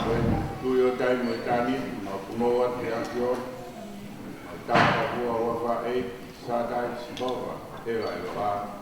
bueno, tuyo tai mo tani, mapunoa te akio, tapa hua wafa e, sadai sibawa, e lai loa.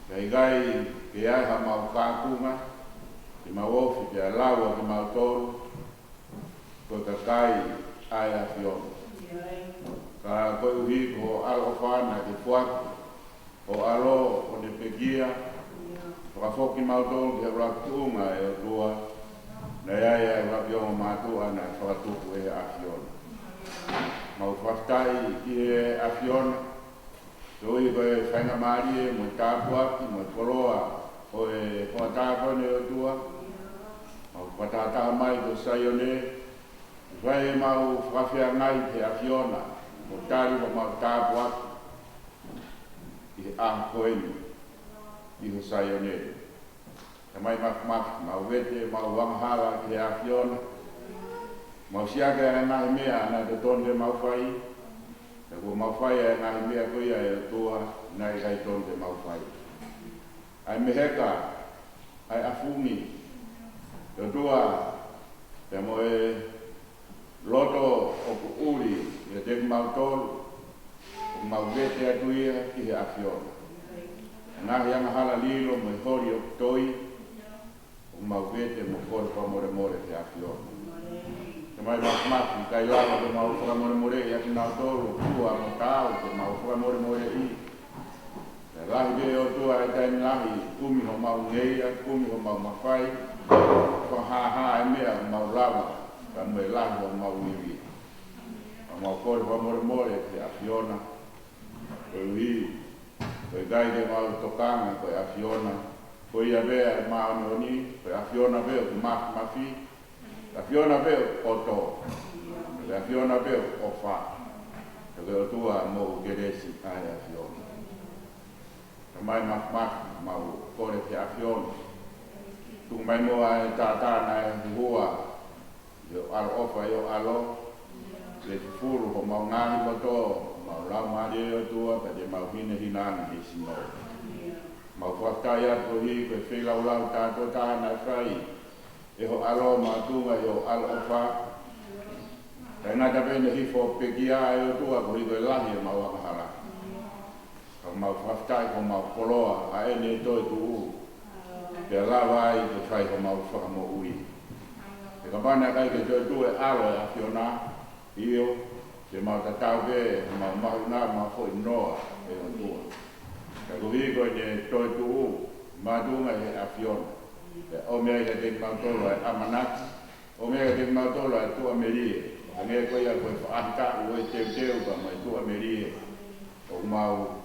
Kai gai ke ai ha mau kākunga, ke mau ofi ke alaua ke mau toru, ko ka kai ai a fiona. Ka koe uhi ko alo whana ke fuaki, o alo o ne pegia, whakafoki mau toru ke rakunga e o tua, na ai ai rapionga mātua na whakatuku e a fiona. Mau whaftai ki e a fiona, Doi koe whainga maari e mo tāpuaki, mo koroa o e whatākone o tua. Mau whatātaha mai ko saione. Whai e mau whawhia ngai te a fiona, mo tāri o mau tāpuaki. I he aha koeni, i ho saione. Ka mai maki, mau wete, mau wangahara ki a fiona. Mau siaka e ngai mea ana te tonde mau whai. E ko mawhai e ngāhi mea koia e toa nai kai ton te mawhai. Ai meheka, ai afungi, e toa te mo e loto o ku uri e te mautolu, o mawete atuia ki he awhiona. Ngāhi anga hala lilo mo e hori o toi, o mawete mo kore pa more more te awhiona. Te mai maki kai lava te mau whakamore more i ati nau tōru kua mo tāu te mau whakamore more i. Te lahi be o tua e taimi lahi kumi ho mau ngeia, kumi ho mau mawhai, whahaha e mea mau lava, ka mwe lahi ho mau iwi. A mau kore whamore more te a fiona, koe ui, koe gai te mau tokanga koe a fiona, koe ia bea e maa noni, koe a fiona bea ku maki mafi, a fiona veo o to, a fiona veo o fa, e veo tua mo geresi ai a fiona. Ka mai mau kore te a fiona. Tu mai mo ai tātāna e hua, yo alo ofa yo alo, le furu ho mau ngāhi mo to, mau lau maari o tua, ka te mau hine hinana ni sino. Mau whaktai atu hi, koe whilau lau tātou tāna e whai, e ho alo mātunga i ho alo wha. Kai ngata pene hifo pekia e o tua ko hiko e lahi e mau akahara. Ka mau whaftai ko mau koloa a ene e toi tu u. Te lawa ai te whai ko mau whakamo ui. Te kapana kai ke toi tu e alo e a fiona io. Te mau tatau ke mau mahuna mau fo inoa e o tua. Ka ko hiko e toi tu u mātunga e a fiona. O mea ka te mautolo e amanaki, o mea ka te mautolo e tua merie. A mea koe ia koe whaahita ua e teu teu ka mai tua merie. O mau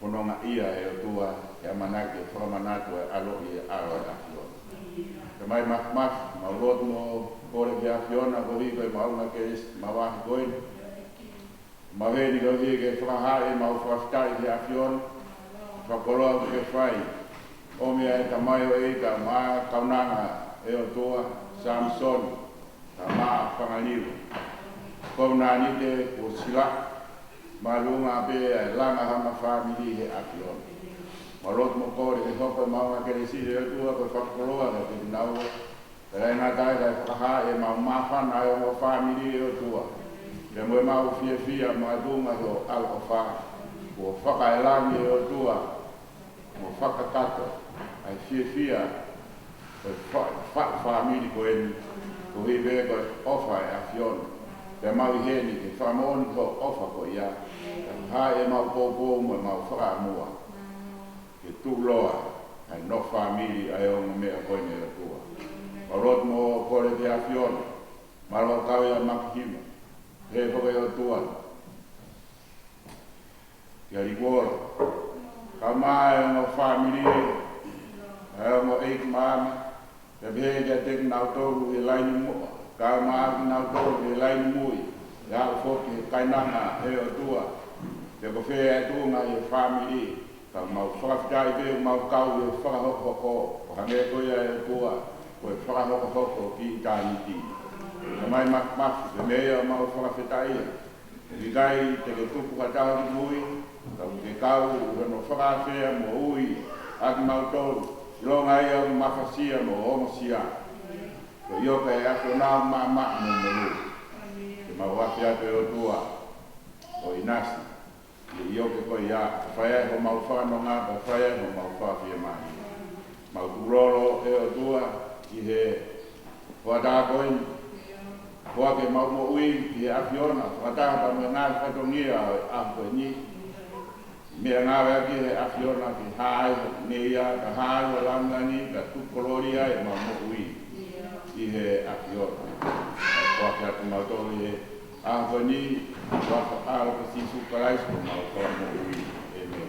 pononga ia e o tua e amanaki e whakamanatu e alohi e aro e awhiona. Ka mai maki, mau rotu mo kore ke awhiona ko hiko e maunga ke isi, mau ahi koe. Mau heni ko hiko e whakahare, mau whaftai ke awhiona, whakoloa ko ke whai. O mea e ka mai o e ka maa kaunanga e o toa Samson, ka maa whanganiru. Kauna ni te o sila, malunga be e langa hama whamiri he akion. Marot mo kore e hoka maunga kere si e o tua ko whakoloa ka te nau. Ka rei ngā tai kai whakaha e mau mawhana e o mo whamiri e o tua. Ke moe mau fia fia malunga he o al o wha. Ko whaka e langi e o tua, mo whakakato. Ai fia ko whamiri ko eni, ko hiwe ko ofa e a fiona. Te mau i heni ke whamoni ko ofa ko ia, ka hae e mau pōpō mo e mau whakamua. Ke tūloa, ai no whamiri ai o mea koine e tua. Marot mo kore te a fiona, marwa kawe a makihima, he koe o tua. Kia rikora, ka mai o mo whamiri, ai mo eik maama, te pehe kia teki nau toru e laini mua, ka maaki nau toru e laini mui, e hao foki he kainanga e o tua, te ko whea e tuunga i e whamiri, ka mau whakawhitai peo mau kau e whakahoko, whakange koia e o tua, ko e whakahoko ki i tāniti. Ka mai mafi, te mea mau whakawhitai, te kai te ke tupu katau ki mui, ka ke kau rano whakawhea mo ui, aki mau toru, longa ia mafasia mo o sia. Ko io ke aso na mama mo mo. Ke ma wa fia pe o tua. O inasi. Io ke koe ia, whaia ho mau whanonga, pa whaia ho mau whawhia mai. Mau kuroro e o tua, i he whataa koin, hoa ke mau mo ui, i he awhiona, whataa pa me ngā whatongia o e koe ni. Mea ngā wea ki he awhiona ki hae, ne ia, ka hae o langani, ka tukolori ai mau mo ui, i he awhiona. Hoa ke atu mau tori he, koe ni, waka ala ka sisu karaisko mau koe mo ui, e mea.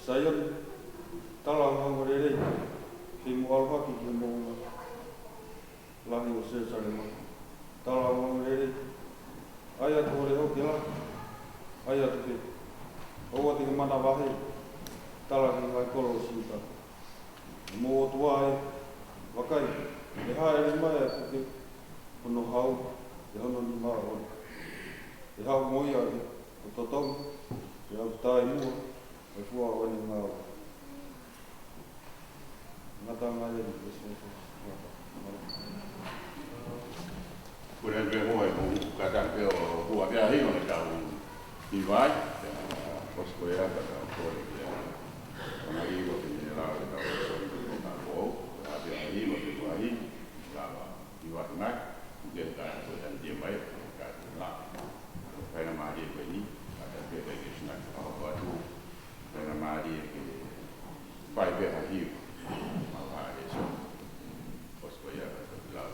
Sayon talang ngorere Ki mo alhaki ki mo lahi o Sesarema. Tala o rere. Aia te hore hoki la. Aia te pe. Oua te mana wahe. Tala ki hai kolo sita. Mo o tuae. Wakai. E hae ri mai a kuke. Hono hau. E hono ni maa hori. E hau moi a o totongi. E hau tai mua. E fua o ni maa hori. Ngata ngai e ni se. Kure pe hoe ku kata pe o hua pia hino ne kau i vai. Kosko e ata ka kore pia. Ona iwo te ni rao e kau so i ka ko. A pia hino te kua hi. Kawa i vai ngai. Ke ka ko tan dia mai ka la. Pena ma di ko ni. Ata pe pe ke sna ka ko atu. Pena ma di ke pai pe ha hi. Ma va e so. Kosko e ata ka la.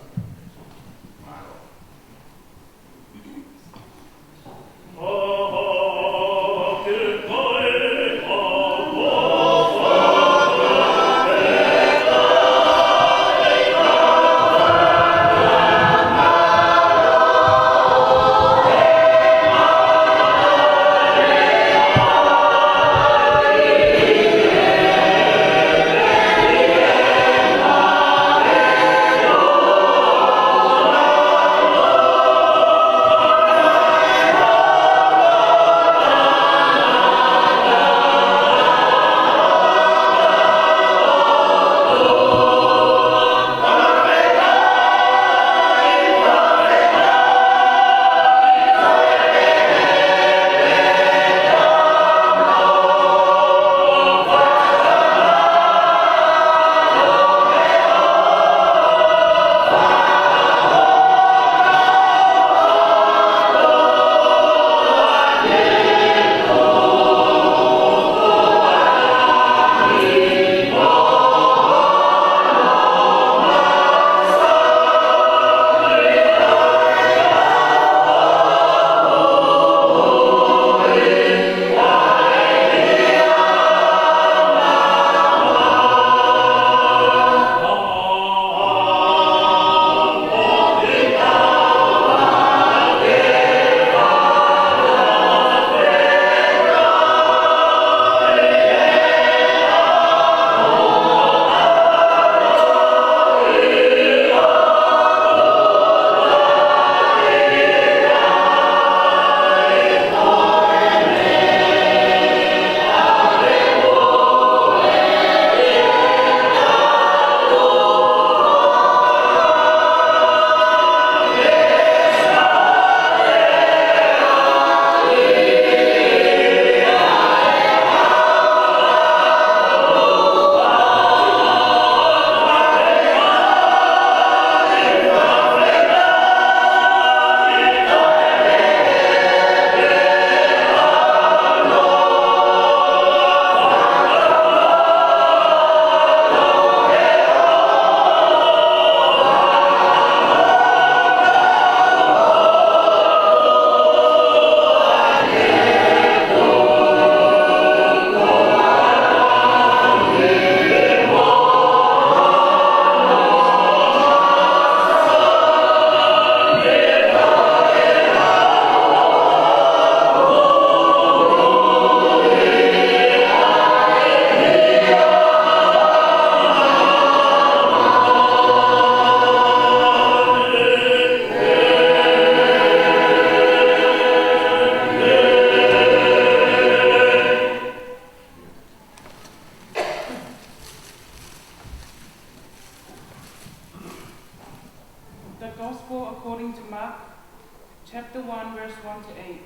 chapter 1, verse 1 to 8.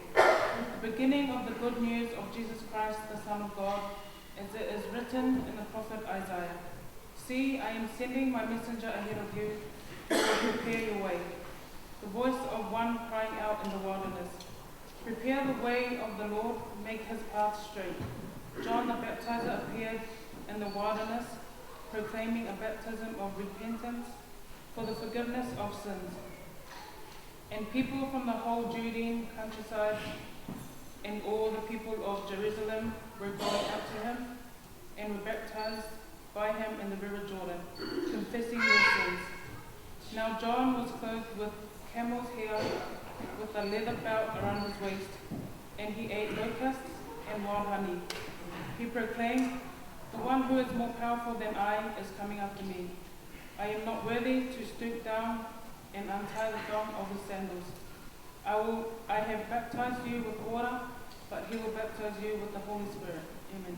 The beginning of the good news of Jesus Christ, the Son of God, as it is written in the prophet Isaiah. See, I am sending my messenger ahead of you, who will prepare your way. The voice of one crying out in the wilderness, prepare the way of the Lord, make his path straight. John the Baptizer appeared in the wilderness, proclaiming a baptism of repentance for the forgiveness of sins. And people from the whole Judean countryside and all the people of Jerusalem were going up to him and were baptized by him in the river Jordan, confessing your sins. Now John was clothed with camel's hair, with a leather belt around his waist, and he ate locusts and wild honey. He proclaimed, "The one who is more powerful than I is coming after me. I am not worthy to stoop down and untie the thong of his sandals. I have baptized you with water, but he will baptize you with the Holy Spirit." Amen.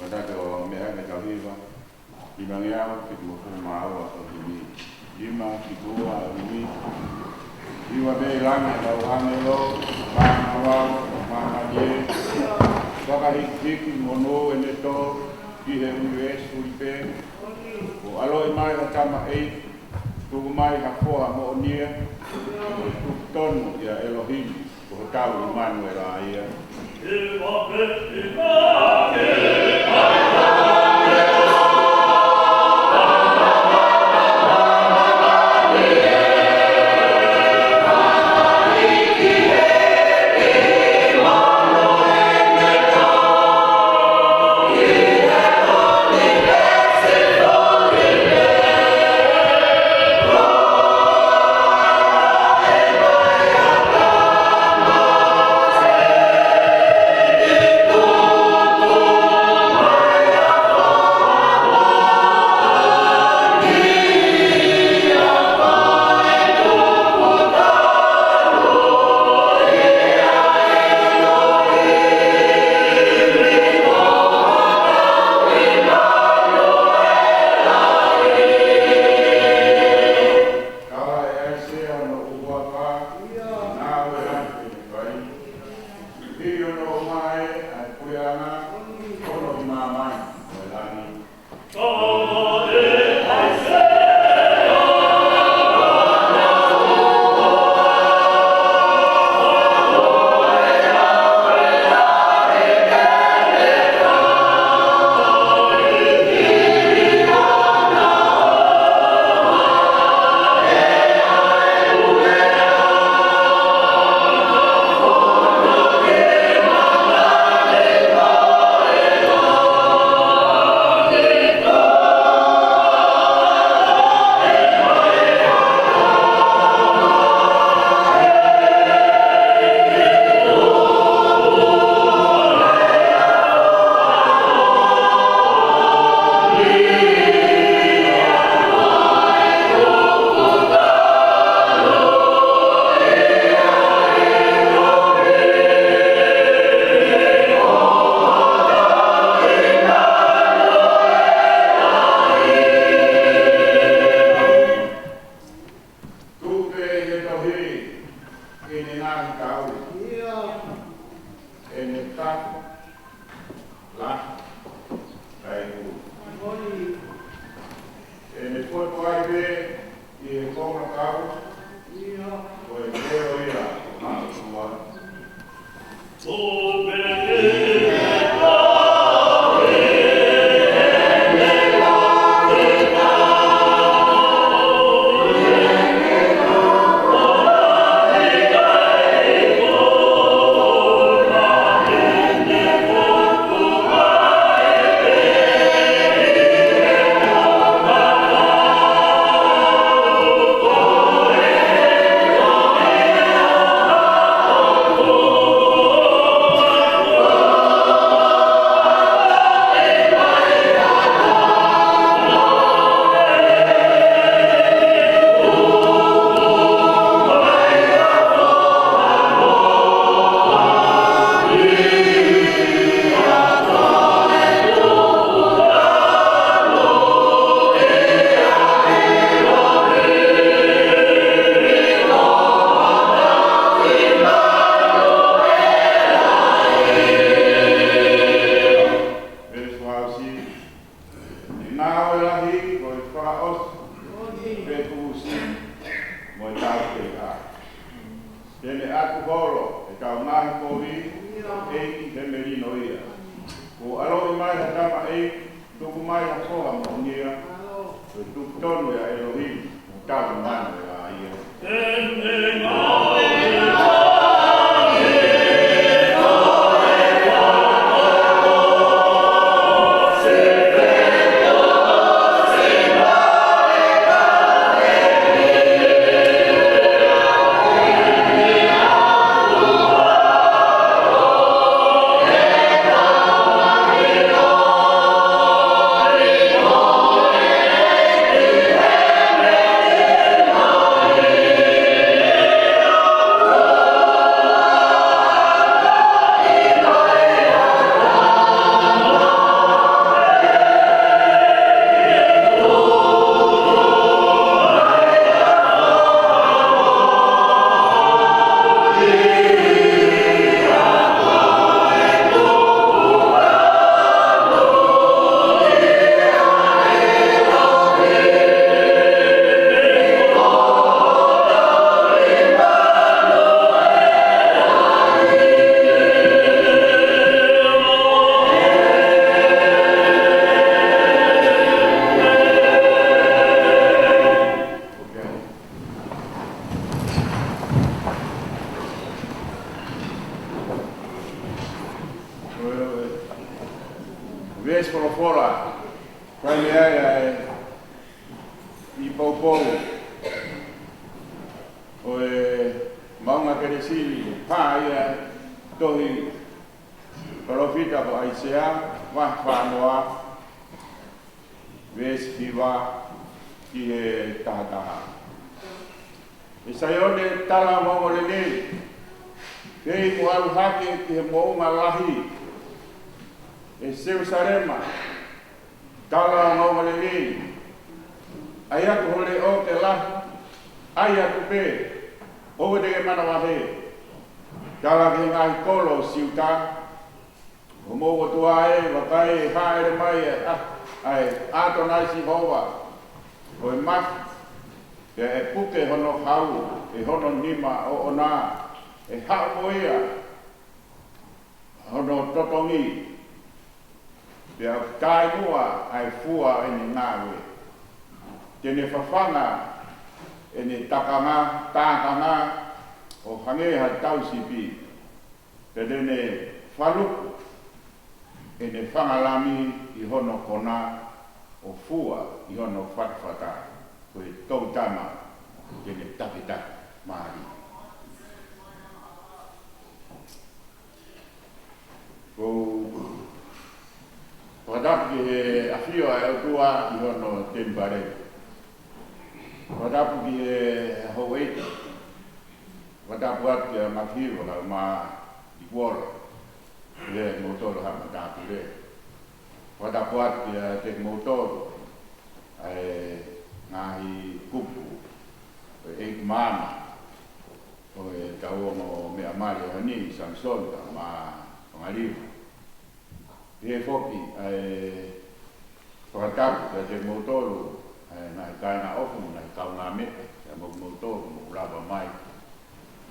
Wadako mea me kawiwa, imangiao kituofu maawa kutumi, ima kituwa umi, iwa me langa na uhamelo, mama ye, waka hiki mono eneto, ihe uiwes uipe, o alo imai hatama ei, tuku mai hafoa mo onia, tuku tonu ya Elohim, o tau Emmanuel aia. Amen. i poupou o e maunga keresili pāia tohi parofita ko Aisea whanoa ves hiwa ki e tahataha. E saione tala maunga lele kei mo alu hake ki he mounga lahi e Jerusalema tala maunga lele ai aku hole o te lahi ai aku pe o te ke mana wahe tala ki ngai kolo siuta o mo tua e wakai haere mai ai ato nai si hoa o e mas ke e puke hono hau e hono nima o ona e hao moia hono totongi pe a kai mua ai fua e ni ngawe tene fafanga e ni takanga o hangeha tausipi pe dene faluku e ne whangalami i hono kona o fua i hono whatwhata ko e tautama e ne tapitaki maari. Ko whadapu ki he awhio e autua i hono tempare. Whadapu ki he haueita. Whadapu atu ki a makiwa ka ma i kuola. Le motor ha mataku le. Wada puat ya te motor ai ngahi kupu e mama o e tau mo me amale ni Samson ta ma ngali. Ye foki ai wada ya te motor ai na kana ofu na kauna me ya mo motor mo lava mai.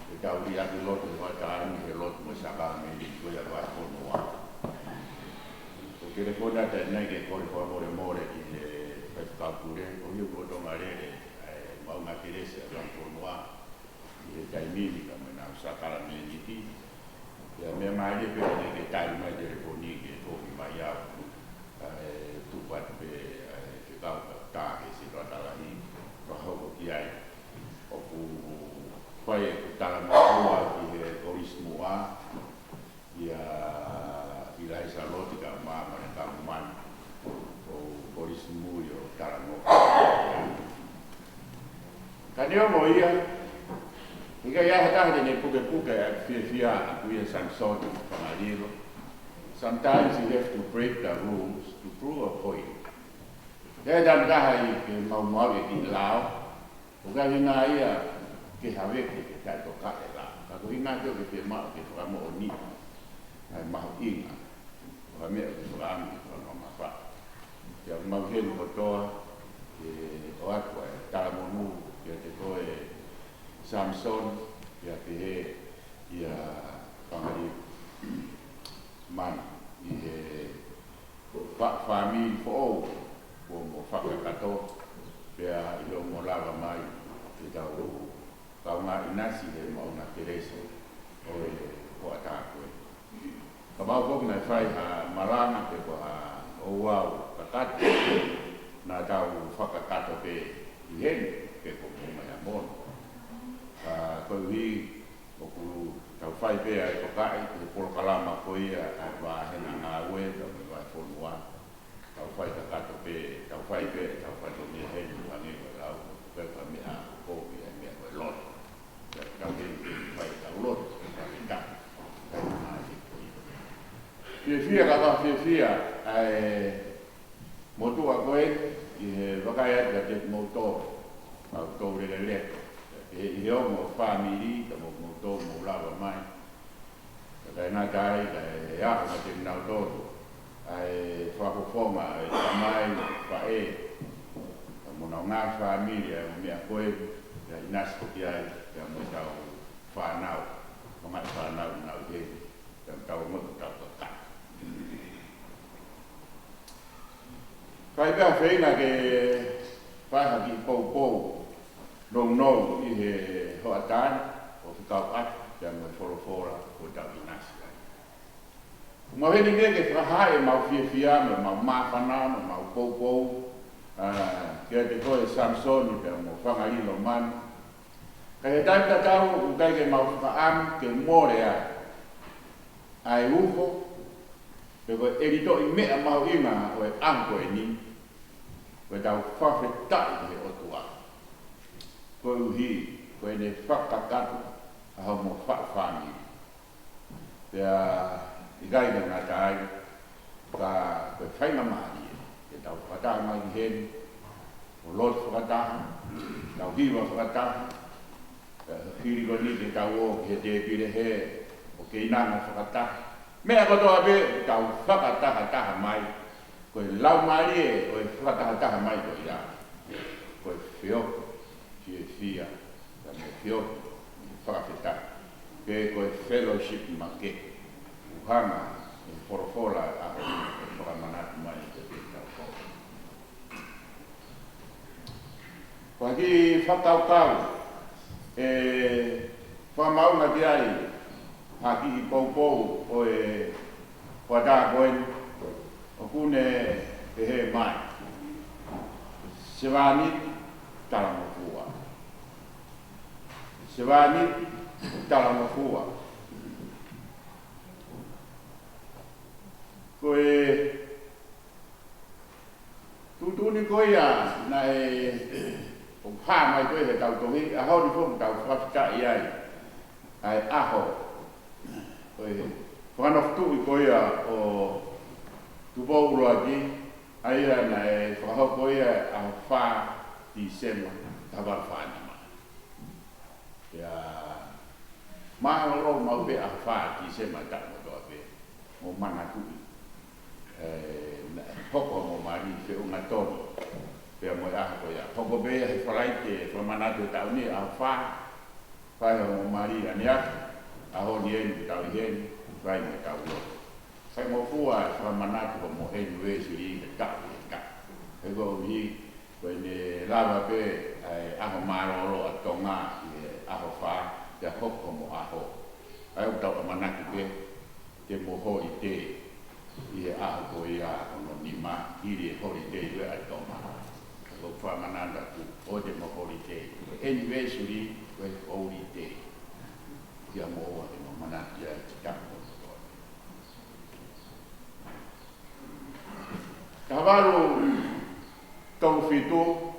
E tau dia di lot wa ta ni lot mo saka me di ko ya wa ko no wa o ke le kona ta nei ke ko more ki le ka pure o yo ko to mare ma una kirese la ko no wa e tai mi ka me na saka me ni ti ya me mai de pe ni ke tai mai de ko ni ke to mi mai ya tu pa pe ke ka ta ke si ro ta la ni ro ho ki ai o ku pai e tala maua ki he korismua ia ila isa lotika mama na kamuman o korismu yo tala moa kaneo mo ia ika ia hata ne puke fia aku ia Samson pangaliro. Sometimes you have to break the rules to prove a point. Dia dan kahai ke mau ki lao uga hina ia ke hawe ke tai to ka la ka ko ina ke ke ma ke fa mo ni ai ma ina wa me ko am ki ko ma fa ya ma hen ko to e o akwa ta mo nu ke te ko e Samson ya ke he ya pangari man i he pa fami fo o mo fa ka to ya ilo mo lava mai i tau kau ngā inasi he mau ngā kereso o e ho atako e. Ka mau kok nai whai ha maranga pe ko ha o wau kakato nā tau whakakato pe i hen pe ko mai a mono. Koe hui o ku tau whai pe ai ko kai te polo kalama ko ia a wāhena ngā ue tau me wai whonua. Tau whai kakato pe, tau whai tau whai to me hen wangi ko lau pe ko me a ko i a me a koe lono. Kau vai tau lot ka fia ka fia ai motua koe i wakaya ka te motor au tau re le e i o mo family ta mo motor mo lava mai ka na kai ka ya ka te nau to ai fa ko forma ai mai fa e mo na nga family me a koe ya inas ko ai ya mo tau whanau, o mai whanau nau he, ya tau mo tau ka. Kai pia whainga ke whaiha ki pou nong i he hoatani, o whikau atu, ya mo whorofora o tau inasi. Mau heni nge ke whahae mau fia me mau mawhanau, mau pou, kia te koe Samsoni pe mo whanga ilo man. Ka he taita tau u kai ke mau whakaam ke more ai uho, pe koe erito i mea mau inga o e anko e ni, koe tau whawhetai he otua. Koe uhi, koe ne whakakatu, a hau mo whakawhangi. Pea i gai na ngā tai, ka koe whainga maari e, ke tau whakataha mai ki heni, o lot whakataha, tau hiwa whakataha, hiri ko ni ke tau o ki he te pire he, o ke inanga whakataha. Mea kotoa pe, tau whakataha taha mai, koe lau maari e, koe whakataha taha mai ko ia. Koe whioko, fie fia, ka me whioko, whakawhetaha. Ke koe fellowship ma ke, uhanga, e whorofola a whakamanatu mai te te tau. Koe ki whakaukau, whamaunga ki ai, haki i poupou o e whataa koen, o kune e he mai. Sewani talamofua. Sewani talamofua. Koe tutuni koe ia na e o pā mai koe he tau tohi, a hau ni fōng tau whafika i ai, ai aho. Koe whanoftu i koe ia o tupou roa ki, ai ia na e whakahau koe ia a whā Disema, tawar whāni mai. Ia maha ro mau pe a whā Disema tāma toa pe, mo mana kui. Hoko mo mari fe unga tonu. Pea mo aha ko ia. Hoko pe he whalaite, whamanatu tau ni a whā. Whai mo mari aniak, a honi enu tau heni, whai me tau lo. Sai mo fua whamanatu ko mo heni wesi i ke tau i ka. He ko hi, koe ne lava pe aho maroro a tonga i aho whā, te hoko mo aho. Ai o tau manatu pe, te moho i te. I e aho ko ia ono ni ma, iri e hori te i a tonga. Ko whamananda ku, o te mo hori te. Eni wesuri, koe hori te. Kia mo oa te mo manatu ia te tako. Ka waru tau whitu,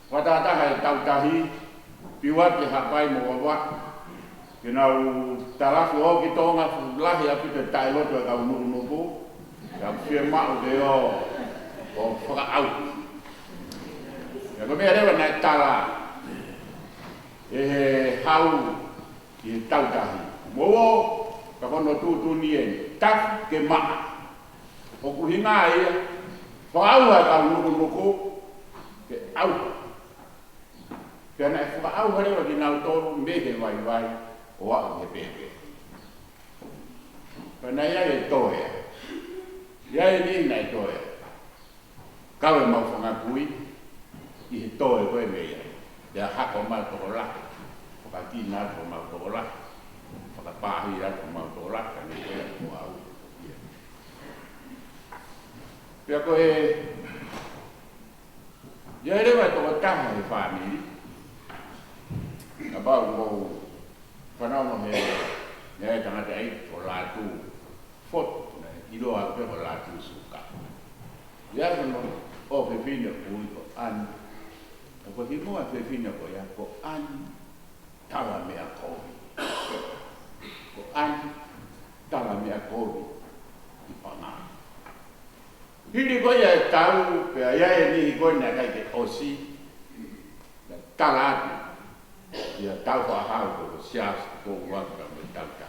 watataha e tautahi, piwati hapai mo wawa, ke nau talafu o ki tonga lahi api te tae loto e kau nuku, ka whie mao te o whakaau. Ia ko mea rewa nai tala, e he hau ki he tautahi. Mowo, ka kono tūtuni e, tak ke maa. O kuhinga ia, whakaau e kau nuku, ke au. Pea nai whakaau harewa ki nau tōru mehe vai, o au he pepe. Pea nai ai e tohea. Ia e ni nai tohea. Kau e mau whangakui, i he toe koe mea. Pea hako mau toko laki. Whakaki nā toko mau toko laki. Whakapāhi rā toko mau toko laki. Ka ne koe au. Pea koe, ia e rewa toko taha he whāmiri. Ka pau kou whanau he nea tangata ei o lātū whot, i roa pe o lātū suka. Ia kono o whiwhina kui ko an, ko himoa whiwhina ko ia ko an tawa mea kovi. Ko an tawa mea kovi i pangā. Hiri ko ia e tau, pea ia e nihi koe nea kai ke osi, tala atu. Ia tau whahau ko sias ko waka me tauta.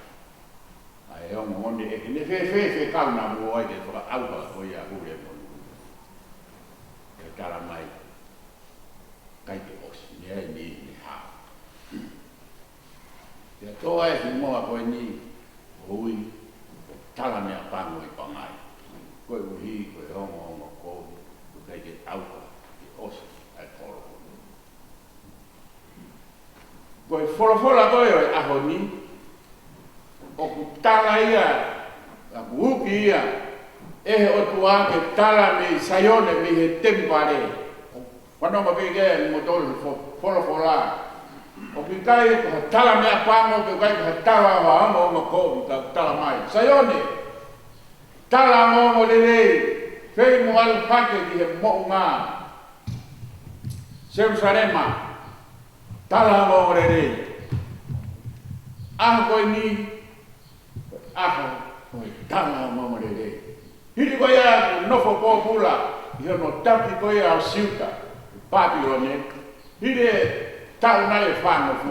Ai o ngone e ne fe kau na mo ai ke whaka auha ko ia ure mo. E tala mai kai ke osi, ne ni hao. Ia toa e himoa koe ni hui tala mea pango i pangai. Koe uhi, koe hongo ko kai ke auha ke osi ai koro. Koe wholofola koe o e aho ni, o ku tala ia, a ku uki ia, e he o tua ke tala me sayone me he tempare, o Wano mabige mo tol fola. O kikai ko tala mea pango ke kai ko tala wa mo mo ko ka tala mai. Sayone. Tala mo lele. Fei mo al pake di mo nga. Jerusalema. Tala mo lele. Ko ni ko tala mo lele. Hiri ko ya no fo popula. Yo no tapi ko ya siuta. Babilone. Hiri tau na le whānga fu,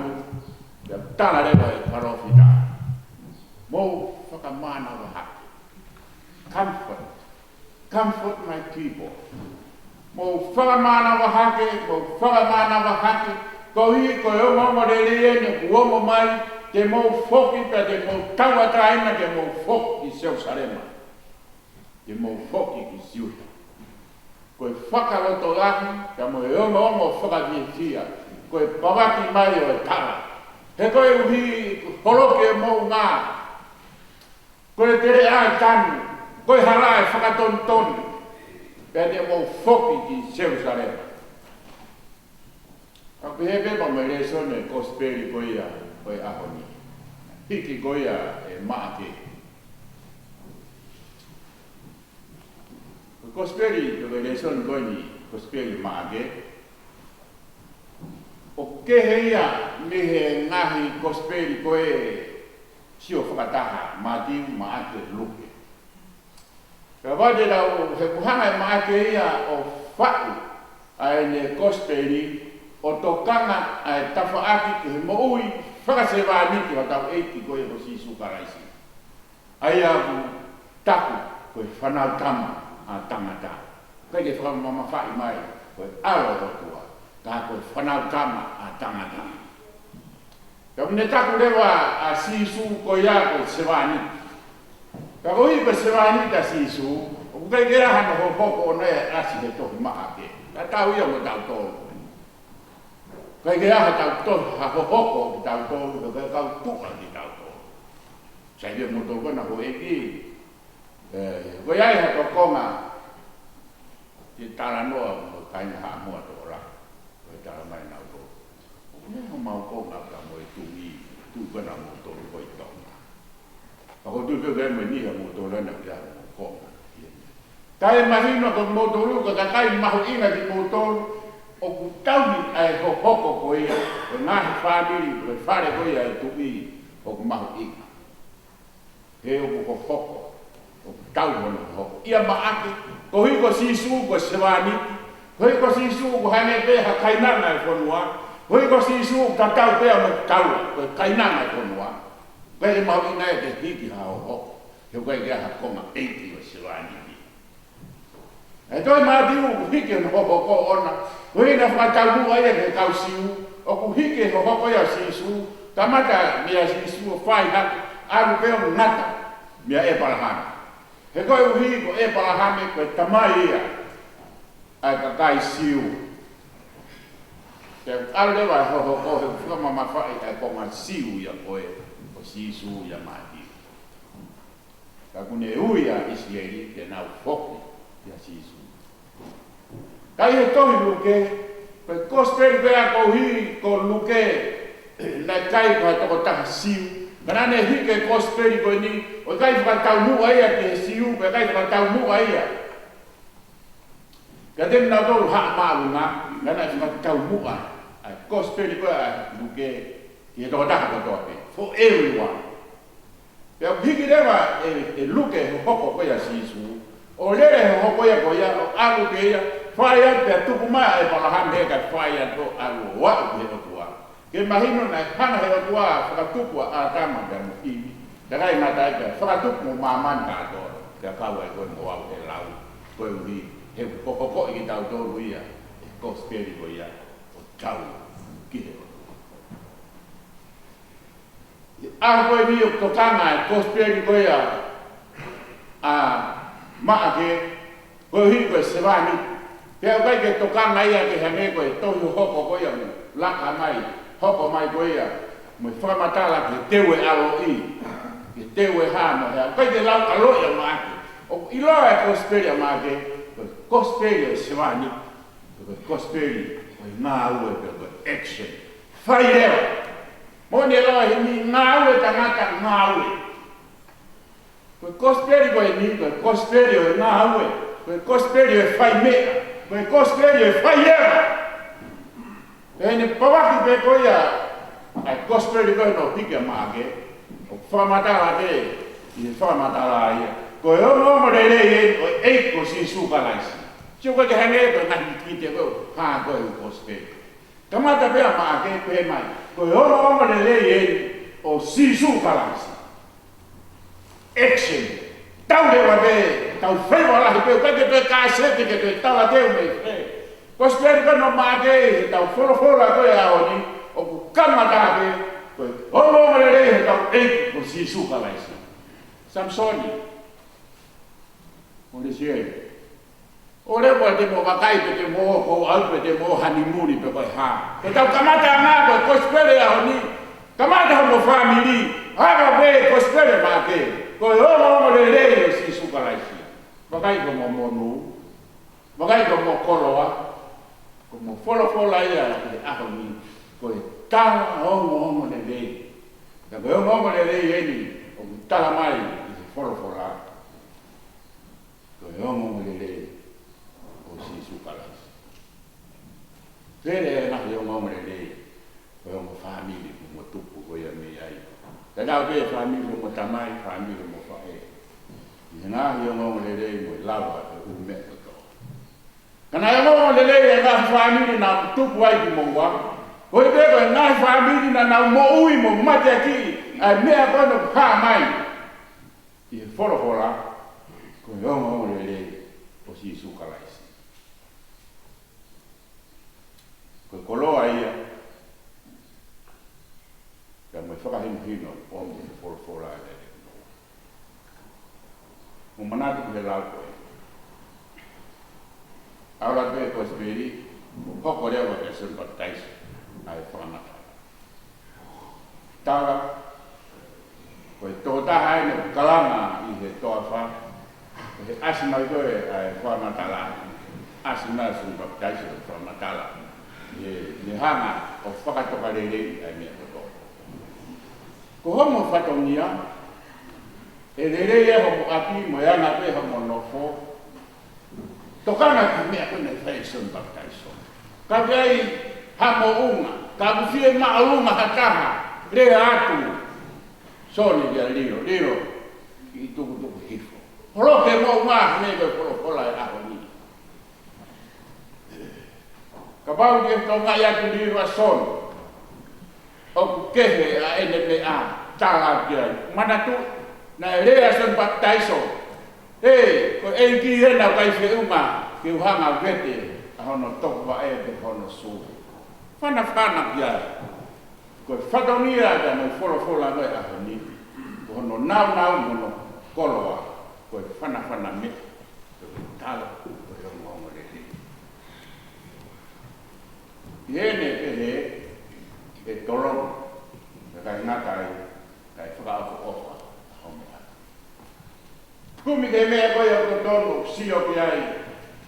ya tala rewa e parofita. Mo whakamana wa hake. Comfort my people. Mo whakamana wa hake, ko hi ko e omo re ne uomo mai, te mo foki pa te mo tawa traina, te mo foki Jerusalema. Te mo foki ki siuta. Ko e whakaloto lahi, ka mo e omo whakavietia. Ko e pawaki mai o e tara. He koe uhi holoke mou ngā. Ko e tere ai tanu. Ko e hara e whakatontoni. Pea te mou foki ki Jerusalem. Ako he pepa me re sone kosperi koia koe ahoni. Hiki koia e maake. Kosperi koe re sone koe ni kosperi maake. O keheia me he ngahi kosperi koe sio whakataha, mātiu maake luke. Ka wade rau he kuhanga e maake ia o whatu ai ne kosperi o tokanga ai tawhaaki ki he moui whakasewa niki wa tau eiki koe o sisu karaisi. Ai aku taku koe whanau tama a tangata. Kai ke whakamama whai mai koe alo rotua. Ka koe whanau tama a tangata. Ka mne taku rewa a sisu koe ia koe sewani. Ka koe koe sewani ta sisu, o kai kera hana ho hoko o nei asi he tohi maa ke. Ka tau ia mo tau tolu. Kai kera ha tau tolu, ha ho hoko ki tau tolu, ka kau tuka ki tau tolu. Sai via mo tolu kona ho eki. Koe ai ha tokonga, ki tala noa mo kaina haa mua tora. Tala mai nau tō. Nea mau konga ka mo e tūi, tūkana mo tō koi tonga. Ako tūkana kai mo niha mo tō lana kia mo konga. Kai mahino ko mo tō luka ka kai mahu inga ki mo tō o ku tauni ai ho hoko ko ia, o ngahi whāmiri, o whare ko ia e tūi o ku mahu inga. He o ku ho hoko, o ku tauni o hoko. Ia maake, ko hiko sisu ko sewani, hoi ko sisu ko hane pe ha kainanga e whanua. Hoi ko sisu ka tau pea mo tau, ko kainanga e whanua. Koe e mau ina e te hiki ha o hoko. He koe kia ha konga eiti o siwani. E toi mātiu ku hiki o hoko ko ona. Hoi na whakatau mua ia ke kau siu. O ku hiki o hoko ia sisu. Tamata mea sisu o whai haki. Aru pea mo ngata. Mea e palahame. He koe uhi ko e palahame koe tamai ia. Ai ka kai siu. Te alewa ho he whama mawhai ai konga siu ia koe o sisu ia mati. Ka kune uia Israeli te nau whoki ia sisu. Kai he tohi luke, koe kosperi pea ko hi ko luke lai kai koe toko taha siu. Kanane hike kosperi koe ni, o kai whakatau mua ia te siu, pe kai whakatau mua ia. Ka tēn nau tolu haa maalunga, ngana i whakatau mua, ai kosperi koe a luke, ki he toko taha kotoa pe, for everyone. Pea hiki rewa e luke he hoko koe a sisu, o lere he hoko ia koe ia, o alu ke ia, whai a pea tuku mai e palaham he kai whai a to alu wau he otua. Ke mahino na hana he otua whakatuku a tama pea mo iwi, te rai mata e pea whakatuku mo maman ka atora, pea kaua e koe mo wau he lau, koe uhi. He hoko i ki tau tōru ia, e kosperi ko ia, o tau ki he otua. Aho koe ni o tokanga e kosperi ko ia, a maa ke, koe hi koe sewani, pea kai ke tokanga ia ke hame koe tohu hoko ko ia, laka mai, hoko mai ko ia, mo whamatala ke tewe alo i, ke tewe hama hea, kai ke lau alo ia maa ke, o iloa e kosperi a maa ke, kosperi e sewani, Koe kosperi, koe ngā ue pe koe action. Whai rewa. Moni e loa hini ngā ue tangata ngā ue. Koe kosperi koe ni, koe kosperi o ngā ue. Koe kosperi o whai mea. Koe kosperi o whai rewa. E ne pawaki pe koe ia, ai kosperi koe no pika maake. O whamatala te, i whamatala ia. Koe o re rei o eiko si sukalaisi. Sio koe ke hange e koe ngahi ki te koe, haa koe u kosperi. Kamata pea maake pe mai. Koe o re rei o si sukalaisi. Action. Tau rewa pe, tau whaiwa lahi pe, koe ke toi kāsete ke toi tawa teu mei pe. Kosperi koe no maake, tau wholofola koe aoni, o ku kamata pe, koe o re rei tau eiko si sukalaisi. Samsoni. O le siei. O le mo te mo wakai pe te mo ko au pe te mo hanimuri pe koe ha. Ke tau kamata ngā koe kospere a honi. Kamata ho mo family. Hava pe kospere ma ke. Koe o le rei o si sukalaisi. Wakai ko mo monu. Wakai ko mo koloa. Ko mo fola ia ke a honi. Koe tala o le rei. Ka koe o le rei eni. O tala mai i se fola. Koe ongo le le o si sukalaisi. Pere e nahi ongo le le, koe ongo whamiri mo tupu koe a me ai. Te nao pe whamiri mo tamai, whamiri mo whae. I nahi ongo le le mo lawa e ume o to. Kana ongo le le e nahi whamiri na tupu ai ki mo wa. Koe te koe nahi whamiri na nau mo ui mo mate aki, ai mea kono pā mai. I e whorohora. Koe ongo le o si sukalaisi. Koe koloa ia, ka mai whakahino o me wholofola e le. Mo manatu ke lau koe. Aura koe koe spiri, hoko rewa ke St. Baptist, ai whanata. Tara, koe tō taha ene kalanga i he toa wha, e asima koe ai whamatala, asima St. Baptist o whamatala. Ne hanga o whakatoka rerei ai mea koto. Ko homo whatongia, e rerei e homo api mo eana pe homo nofo, tokana ki mea kone whai St. Baptist. Ka vei hamo unga, ka kuwhie maalunga hataha, rea atu, soni kia liro, i tuku hifo. Holoke mo ngā mege wholofola e aho ni. Ka pau ki e tau ngai atu liro a son. O ku kehe a ene me a tāra ki ai. Manatu na e rea St. Baptist. Ko e ki hena kai whi uma ki uhanga vete a hono tokwa e te hono sū. Whana ki ai. Ko e whatonia ka mai wholofola ngai aho ni. Ko hono nau mono koloa. Koe whana me, koe tala, koe ongo le le. I ene e tolong, e kai ngatai, kai whakaako ofa, homea. Kumi ke mea koe o tonu, sio ki ai,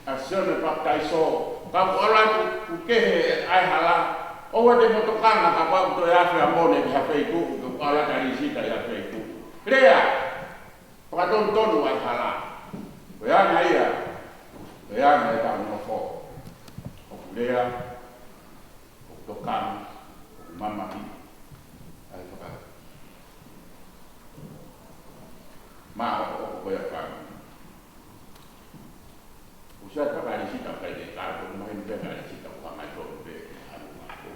a St. Baptist o, ka ora ku kehe ai hala, owa te motokanga ka pau to e awhi a mone ki hawhei kuku, ku ala karisita i hawhei kuku. Rea! Pakatonu tonu ai hala. Koe ana ia, koe ana e tau nofo. O kulea, o tokang, o mamahi, ai whaka. Maa o koe a whaka. Usai whakarisita kai te kāko, mahi ni whakarisita o hangai tōru pe anu māko.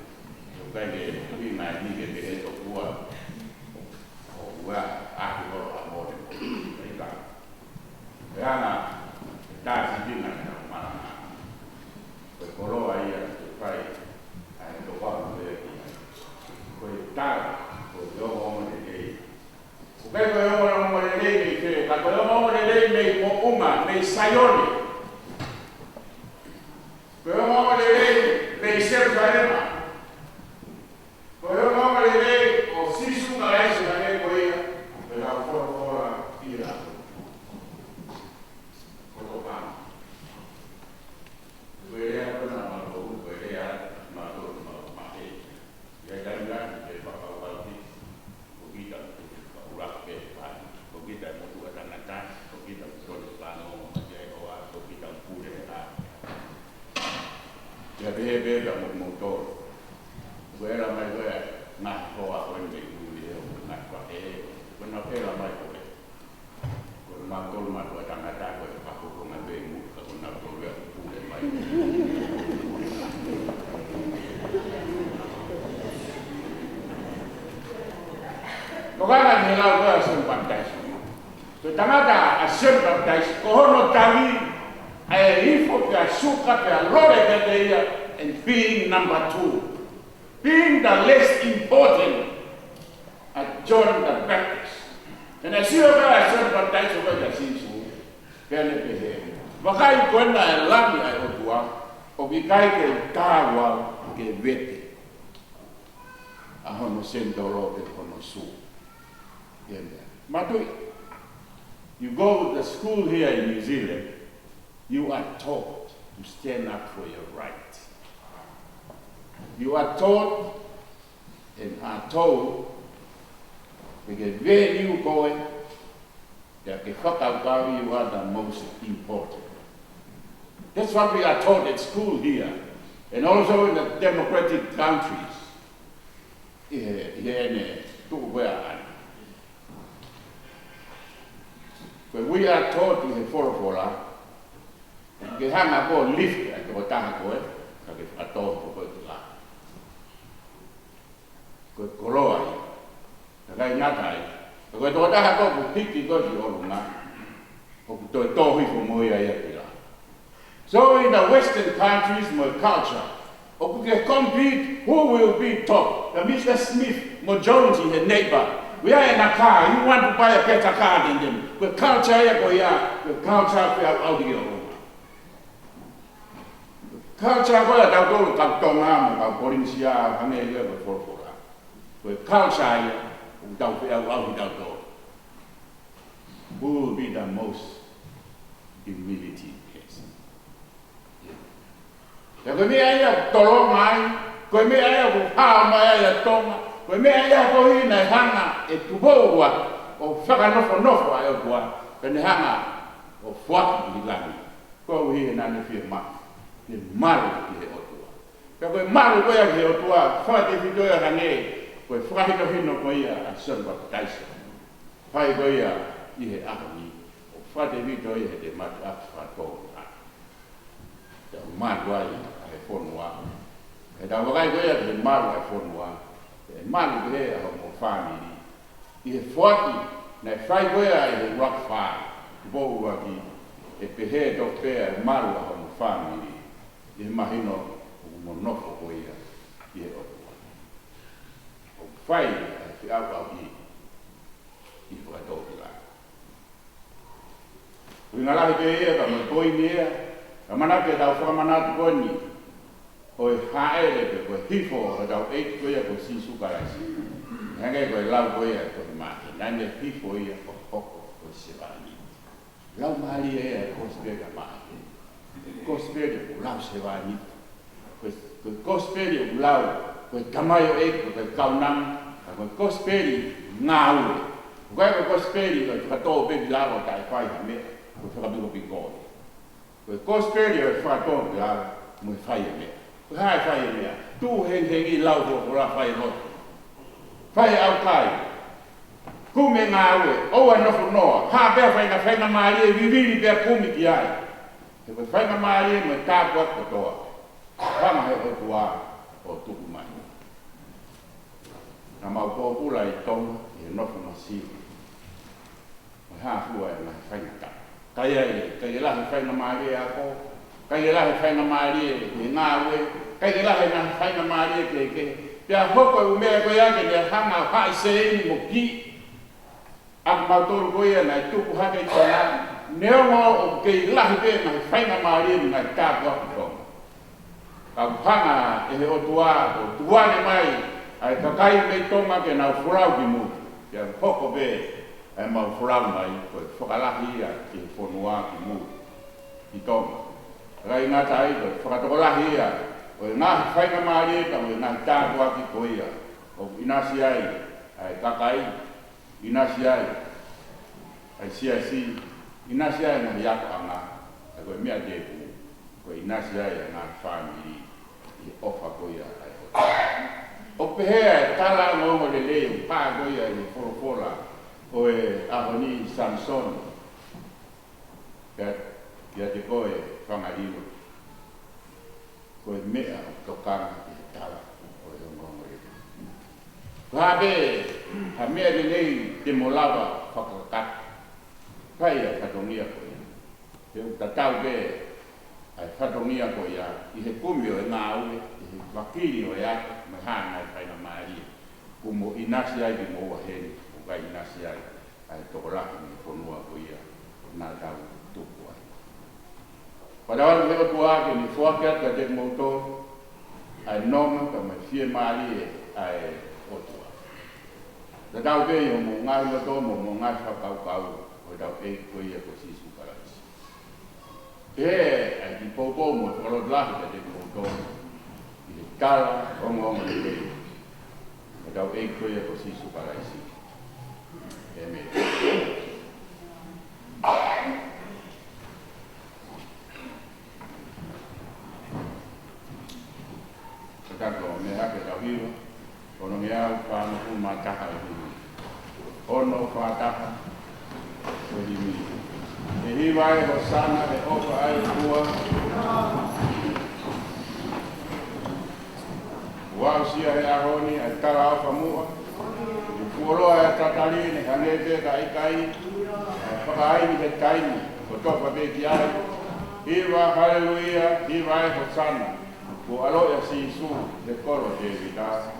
O kai te hui mai nike te he to kua, o ua ahi horo a mōre. Ana dasi dina na mana. Ko koloa ia te pai ai to wa me ki. Ko ta ko yo mo le dei. Ko kai ko yo mo le dei ke ka ko yo mo le dei me mo uma me sayoni. Ko yo mo le dei me ser farema. Ko yo mo le dei o si bebe da motor. Wera mai na hoa o ni na kwa kuna pela mai ko kuna tol ma ko tanga ta ko pa ko ma be mu ka kuna tol ya pu le mai ko ga ni la ko asen baptize to tanga ta asen baptize ko no tali ai ifo ka suka pe lore de dia and being number 2 being the less important at John the Baptist. And I see over I said baptized over the sins who can be here. Wakai kwenda elami ay otua o bikai ke tawa ke vete. Ahono sendolo ke kono su. Matu, you go to the school here in New Zealand, you are taught to stand up for your right. You are taught and are told because where you going, that the you are the most important. That's what we are taught at school here, and also in the democratic countries. Here in where we are taught to the follow the hang up lift at the Otago, a tall for ko koloa ka ngatai ko to ta ko piki ko si olunga ko to hi fo mo ya pila. So in the western countries my culture o ke compete who will be top. The Mr. Smith mo Jones the neighbor we are in a car you want to buy a better car than them the culture ya ko ya the culture for audio culture ko ta ko ka to ma ka provincia ane le for with culture, who will be the most humility person? Kalau ni ayah tolong mai, kalau ni ayah buka mai ayah tolong, kalau ni ayah kau ini hanga itu bawa, o fakar nopo ayah buat, kalau hanga o fuat di lagi, kau ini nanti firman, ni malu di otua. Kalau malu kau yang di otua, fuat di video yang hange. Koe whakahino hino koe ia a Son Baptista. Whai koe ia i he ahoni. O whate vito i he te matu atu whatō nga. Te maru ai a he whonua. E tau wakai koe ia te maru a he whonua. Te maru te he a mo whamiri. I he whati, nei whai koe ia i he rock whai. Bōu waki, e pehe tō pēa e maru a mo whamiri. I he mahino o mo nofo koe ia i he oto. Fai fi au i whakatau ki la. Ui ngā lahi pe ea ka mai koi mea, ka manake tau whakamanatu koni, o e haere pe koe hifo ka tau eit koe ko sisu karasi. Henge koe lau koe a koe mahi, nange hifo ia ko hoko koe sewani. Lau mahali ea e kospega mahi, kospega ko lau sewani, koe kospega ko lau, koe tamayo e koe kaunam, koe kosperi ngāue. Koe kosperi koe whakatō bebi laro tai whai ha mea, koe whakabiko pingōi. Koe kosperi koe whakatō bebi laro, koe whai ha mea. Koe hai whai ha mea, tū hengi lau ko ra whai roto. Whai au kai. Kume ngāue, oua nofo noa, ha bea whainga maari e viviri bea kumi ki ai. He koe whainga maari e me tāpua katoa. Whanga he o tua o tuku mai. Na mau ko pula I tong I nofu masi. O ha fua e mai whainga ka. Kai lahi whainga maari e ako. Kai lahi whainga maari e ngāwe. Kai lahi whainga maari e ke. Pia hoko e umea koe ake ne hanga hai se ini mo ki. Ak mautoru koe e nai tuku hake I tona. Neongo o kei lahi pe mai whainga maari e nai tāku aku tong. Ka hanga e he o tuane mai. Ai kakai me tonga ke nau furau ki mutu. Ia hoko be ai mau furau mai koe whakalahi ia ki whonua ki mutu. I tonga. Rai ngata ai koe whakatokolahi ia. Koe ngahi whainga maari e ka koe ngahi tātua ki koe ia. O inasi ai, ai kakai, inasi ai, ai siasi, inasi ai ngahi yako anga. Ai koe mea tepu, koe inasi ai ngahi whamiri i ofa koia ai o pehea tala ngongo le leo pa koia i forofola o e ahoni Samson kia te koe whangarino koe mea tokanga i tala o e ngongo le Hape, ha mea le nei te molawa whakakata pai a whatongia koia te tatau ke ai whatongia koia i he kumio e ngā ue i he wakiri o e ata me hana i whaina maari kumo inasi ai ki moa heni o kai inasi ai ai tokoraki ni whanua koia nā tau tuku ai Padawaru heo tuake ni whakeata te mouto ai nonga ka mai fie maari ai otua Da tau pe yo mo ngai lo to mo ngai fa kau o tau e ko ia ko sisu para isi. Ai ki popo mo lo la te mo to. I kala o mo le. O tau e ko ia ko sisu para isi. Me. Tanto me ha que tau hiwa. Ono mea whāna pu mātaha e hini. Ono whātaha o himi. E hiwa e ho sana e oka ai kua. Wau sia he ahoni ai tala au whamua. U puoroa e tatali ne hanete ka ikai. Ai whakaaini he taini. Ko topa beki ai. Hiwa haleluia. Hiwa e ho sana. Ko aloia si isu te koro te vitasa.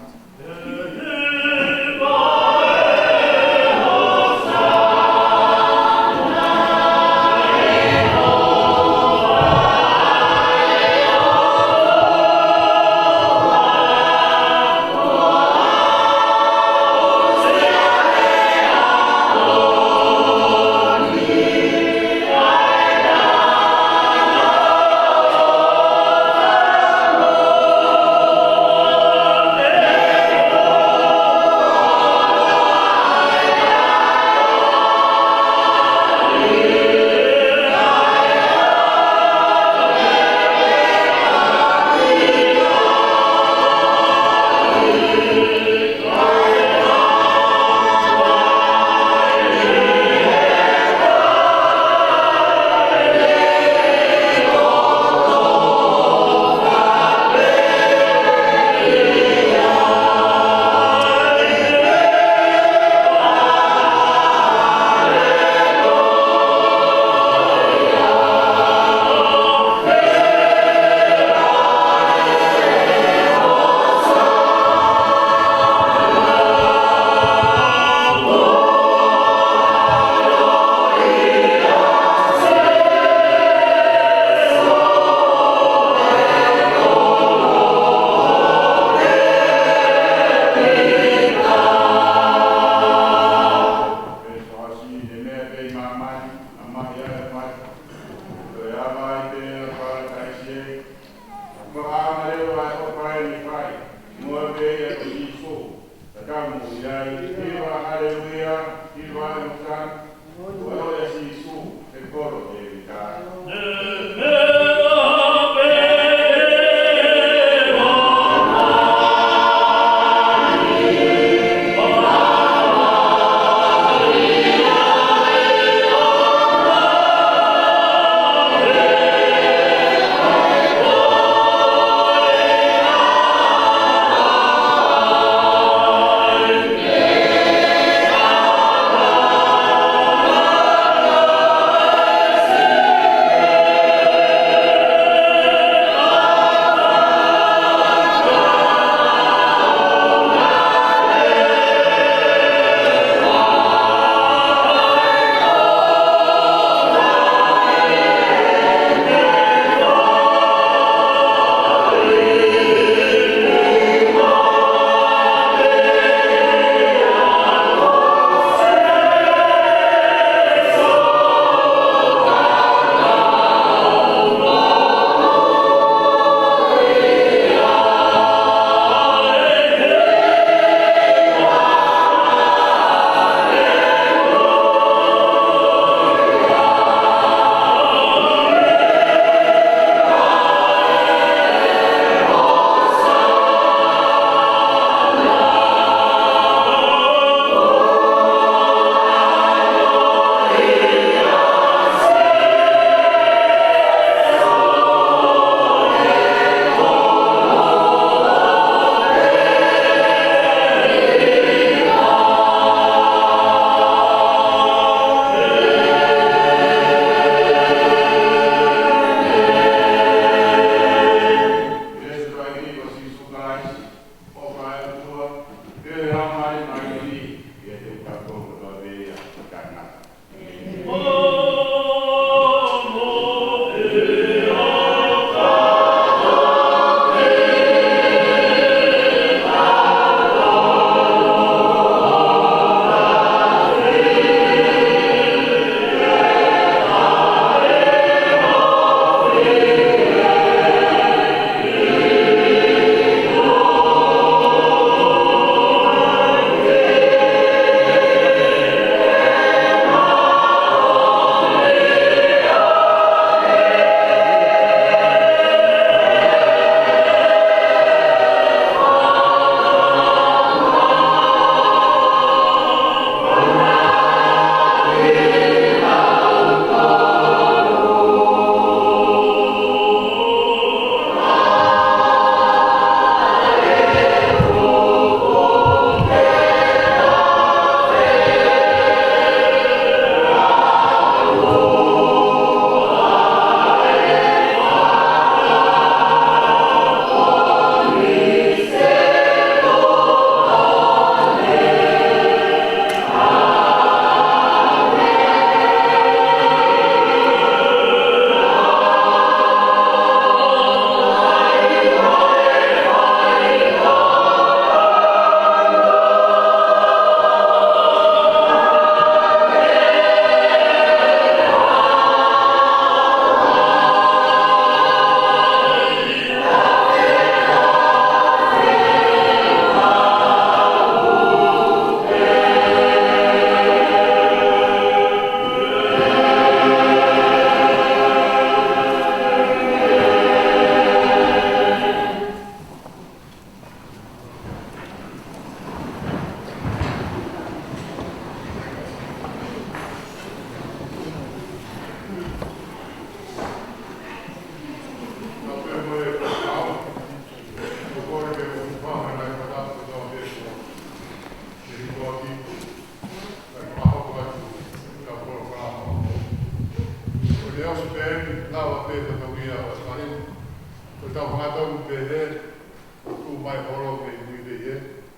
mai holo me nui de ye,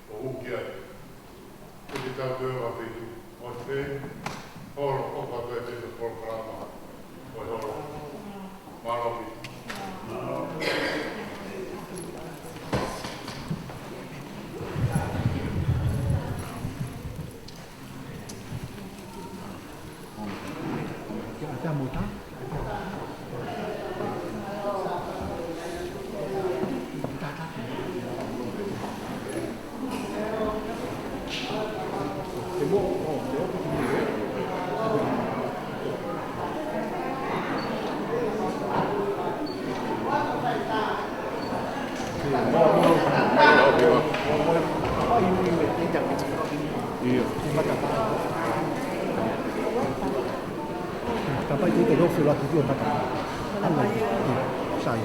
o uki ai. Ko te tau teo a whitu. O te holo o katoe te te programa. O holo. Malomi. Kita muta. Dapat itu terus surat itu dapat. Sai.